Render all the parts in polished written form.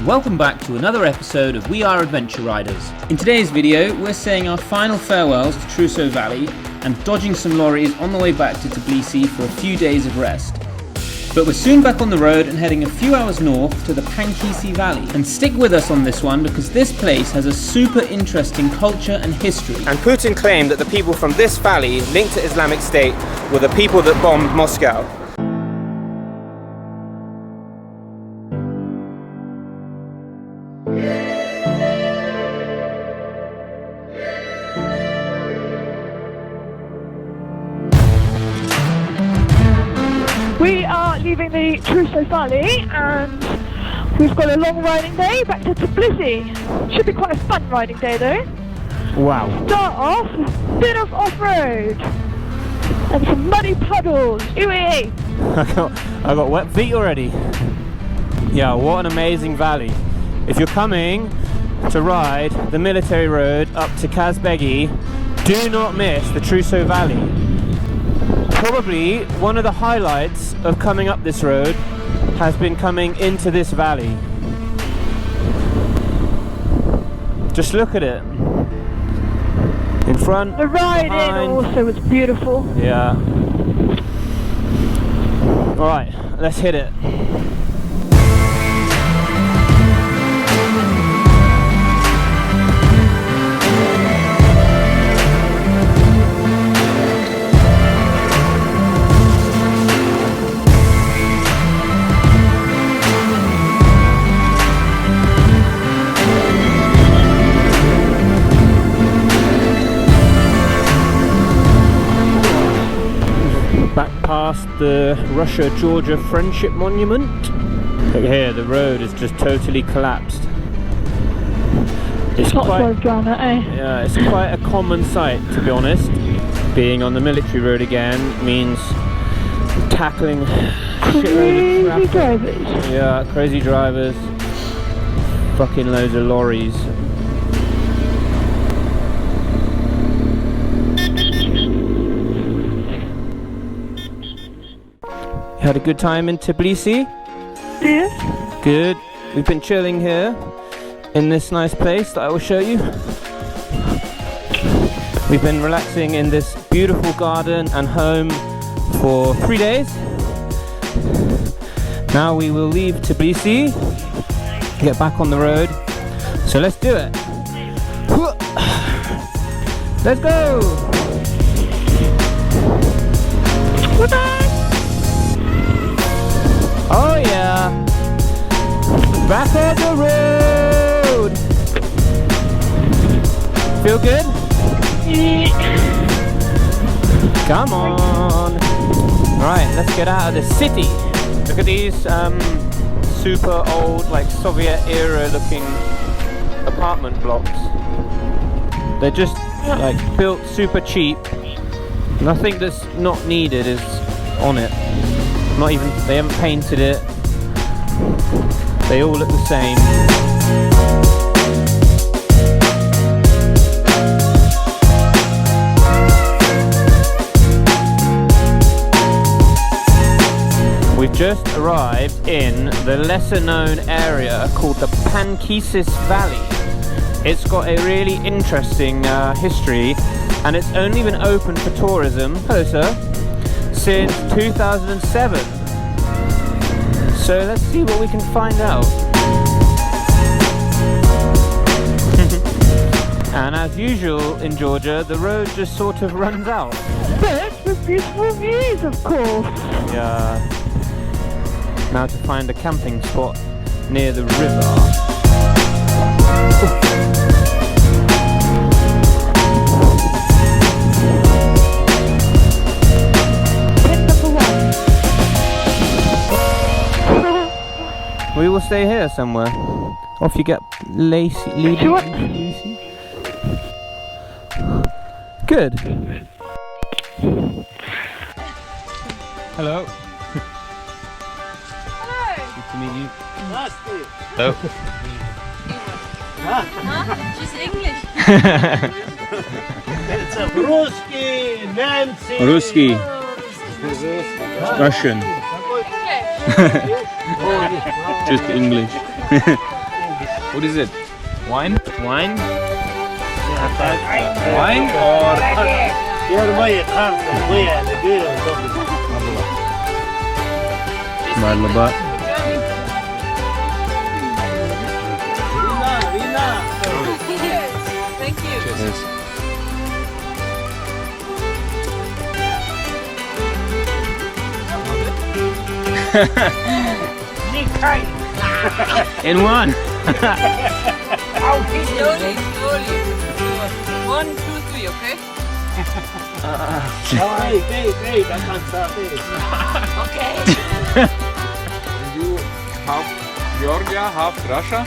and welcome back to another episode of We Are Adventure Riders. In today's video, we're saying our final farewells to Truso Valley and dodging some lorries on the way back to Tbilisi for a few days of rest. But we're soon back on the road and heading a few hours north to the Pankisi Valley. And stick with us on this one because this place has a super interesting culture and history. And Putin claimed that the people from this valley linked to Islamic State were the people that bombed Moscow. We are leaving the Truso Valley and we've got a long riding day back to Tbilisi. Should be quite a fun riding day though. Wow. Start off with a bit of off-road and some muddy puddles. Ooh-wee. I got wet feet already. Yeah, what an amazing valley. If you're coming to ride the military road up to Kazbegi, do not miss the Truso Valley. Probably one of the highlights of coming up this road has been coming into this valley. Just look at it. In front, the ride behind. in also was beautiful. Yeah. Alright, let's hit it. Back past the Russia-Georgia Friendship Monument. Look here, the road is just totally collapsed. It's yeah, it's quite a common sight, to be honest. Being on the military road again means tackling Crazy drivers. Yeah, crazy drivers. Fucking loads of lorries. You had a good time in Tbilisi? Yes. Good. We've been chilling here in this nice place that I will show you. We've been relaxing in this beautiful garden and home for 3 days. Now we will leave Tbilisi, get back on the road. So let's do it. Let's go! Oh yeah! Back on the road! Feel good? Come on! Right, let's get out of the city. Look at these super old, like Soviet era looking apartment blocks. They're just like built super cheap. Nothing that's not needed is on it. Not even, they haven't painted it. They all look the same. We've just arrived in the lesser known area called the Pankisi Valley. It's got a really interesting history and it's only been open for tourism, hello sir, since 2007. So let's see what we can find out. And as usual in Georgia, the road just sort of runs out. But with beautiful views, of course. Yeah. Now to find a camping spot near the river. We will stay here somewhere. Off you get, Lacey. Good. Hello. Hello. Good to meet you. Hello. She's English. Русский, немцы. Ruski. Russian. Just English. What is it? Wine? Wine? Wine or Merhaba. Thank you. In one. Slowly, slowly. 1, 2, 3, okay? Okay. you half Georgia, half Russia?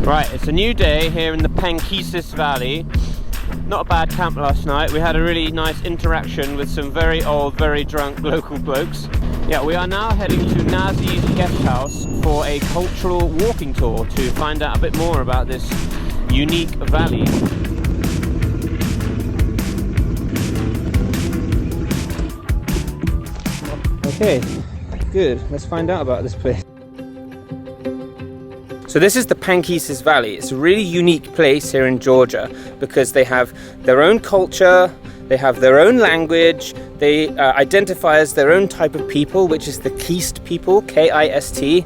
Right, it's a new day here in the Pankisi Valley. Not a bad camp last night. We had a really nice interaction with some very old, very drunk local blokes. Yeah, we are now heading to Nazi's guest house for a cultural walking tour to find out a bit more about this unique valley. Okay, good. Let's find out about this place. So this is the Pankisi Valley. It's a really unique place here in Georgia because they have their own culture, they have their own language, they identify as their own type of people, which is the Kist people, K-I-S-T,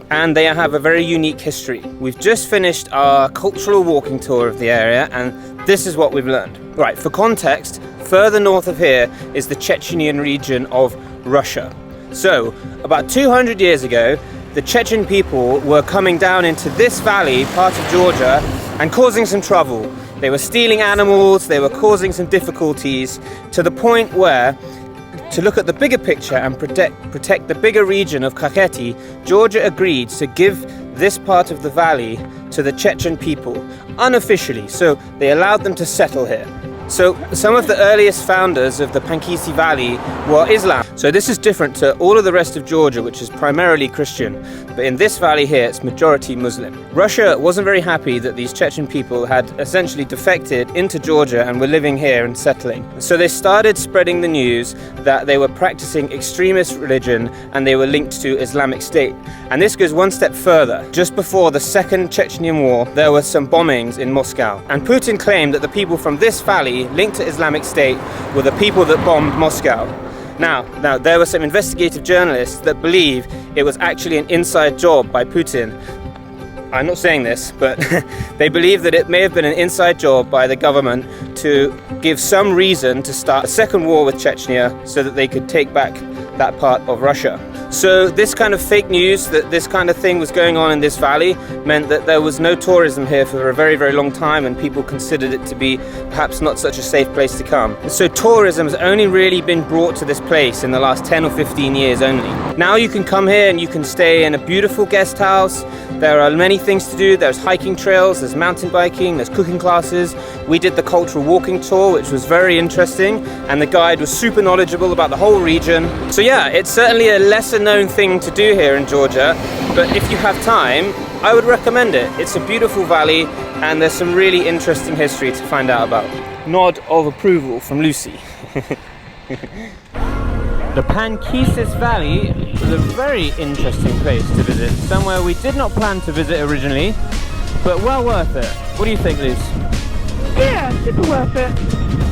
and they have a very unique history. We've just finished our cultural walking tour of the area, and this is what we've learned. Right, for context, further north of here is the Chechenian region of Russia. So, about 200 years ago, the Chechen people were coming down into this valley, part of Georgia, and causing some trouble. They were stealing animals, they were causing some difficulties, to the point where, to look at the bigger picture and protect the bigger region of Kakheti, Georgia agreed to give this part of the valley to the Chechen people, unofficially, so they allowed them to settle here. So some of the earliest founders of the Pankisi Valley were Islam. So this is different to all of the rest of Georgia, which is primarily Christian. But in this valley here, it's majority Muslim. Russia wasn't very happy that these Chechen people had essentially defected into Georgia and were living here and settling. So they started spreading the news that they were practicing extremist religion and they were linked to Islamic State. And this goes one step further. Just before the Second Chechenian War, there were some bombings in Moscow. And Putin claimed that the people from this valley linked to Islamic State were the people that bombed Moscow. Now, there were some investigative journalists that believe it was actually an inside job by Putin. I'm not saying this, but they believe that it may have been an inside job by the government to give some reason to start a second war with Chechnya so that they could take back that part of Russia. So this kind of fake news that this kind of thing was going on in this valley meant that there was no tourism here for a very, very long time, and people considered it to be perhaps not such a safe place to come. So tourism has only really been brought to this place in the last 10 or 15 years only. Now you can come here and you can stay in a beautiful guest house. There are many things to do. There's hiking trails, there's mountain biking, there's cooking classes. We did the cultural walking tour, which was very interesting, and the guide was super knowledgeable about the whole region. So yeah, it's certainly a lesser known thing to do here in Georgia, but if you have time, I would recommend it. It's a beautiful valley and there's some really interesting history to find out about. Nod of approval from Lucy. The Pankisi Valley is a very interesting place to visit, somewhere we did not plan to visit originally, but well worth it. What do you think, Liz? Yeah, super worth it.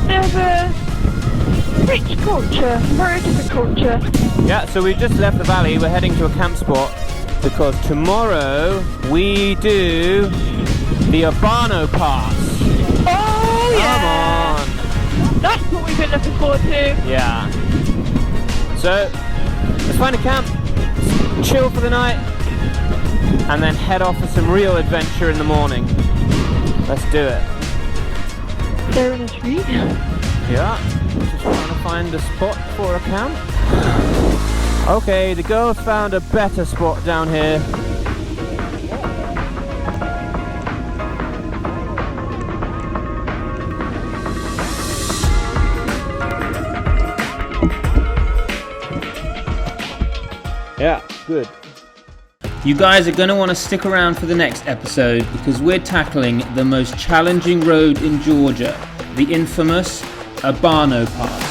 There's a rich culture, very different culture. Yeah, so we just left the valley, we're heading to a camp spot because tomorrow we do the ABANO PASS. Oh yeah! Come on! That's what we've been looking forward to. Yeah. So, let's find a camp, chill for the night, and then head off for some real adventure in the morning. Let's do it. They're in a tree. Yeah, just trying to find a spot for a camp. Okay, the girls found a better spot down here. Yeah, good. You guys are going to want to stick around for the next episode because we're tackling the most challenging road in Georgia, the infamous ABANO Pass.